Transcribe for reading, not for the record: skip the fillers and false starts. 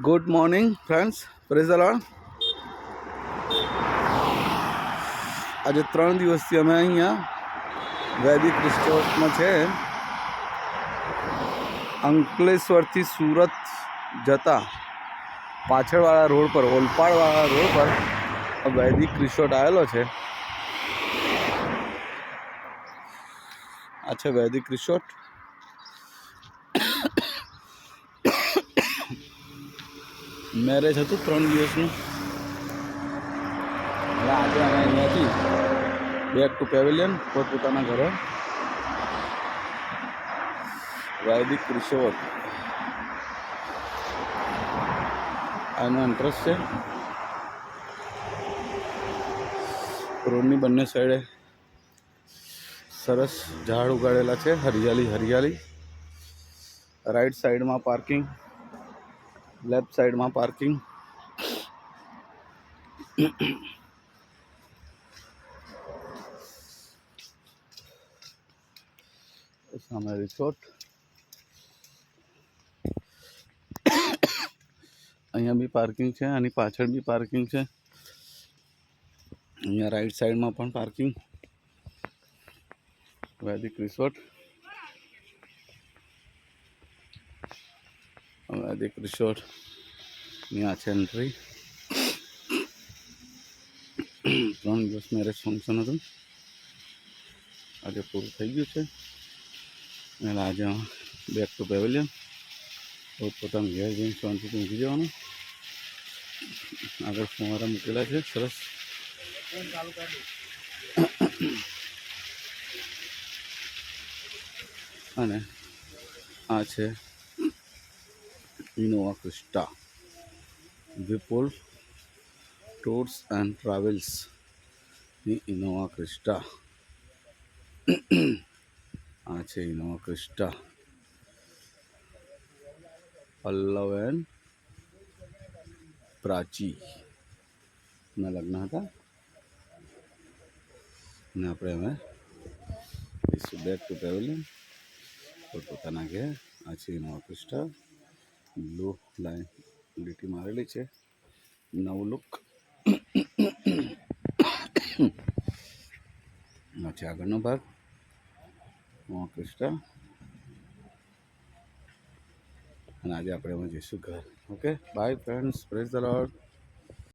Good morning friends, praise the lord. આજે 3 દિવસથી અમે અહીંયા વૈદિક રિસોર્ટમાં છે. અંકલેશ્વરથી સુરત જતા પાછળવાળા રોડ પર, ઓલપાડવાળા રોડ પર વૈદિક રિસોર્ટ આવેલો છે. આ છે વૈદિક રિસોર્ટ. મેરેજ હતું 3 દિવસનું. એટલે આજે અમે અહીંયાથી બેક ટુ પેવેલિયન, પોતપોતાના ઘરે. વૈદિક રિસોર્ટ આનો એન્ટ્રન્સ છે. રોડની બંને સાઈડે સરસ ઝાડ ઉગાડેલા છે, હરિયાળી. રાઈટ સાઈડમાં પાર્કિંગ, લેફ્ટ સાઈડમાં પાર્કિંગ. સામે રિસોર્ટ. અહીંયા બી પાર્કિંગ છે, આની પાછળ બી પાર્કિંગ છે. અહીંયા રાઈટ સાઈડમાં પણ પાર્કિંગ. વૈદિક રિસોર્ટ. વૈદિક રિસોર્ટની આ છે એન્ટ્રી. 3 દિવસ મેરેજ ફંક્શન હતું, આજે પૂરું થઈ ગયું છે. એટલે આજે બેક ટુ પેવેલિયન, પોતાનું ઘેર જઈને શાંતિથી મૂકી જવાનું. આગળ ફુવારા મૂકેલા છે સરસ. અને આ છે Innova Crysta, Vipul tours and ટ્રાવેલ્સની ઇનોવા ક્રિસ્ટા. આ છે Innova Crysta. Pallav and Prachi ના લગ્ન હતા. અને આપણે અમે બેક ટુ પેવેલિયન, પોતાના ઘેર. આ છે ઇનોવા ક્રિસ્ટા. બ્લુ લાઈન લીટી મારેલી છે, નવું લુક. આ છે આગળનો ભાગ ઇનોવા ક્રિસ્ટા. અને આજે આપણે અમે જઈશું ઘર. Okay, by friends, praise the lord.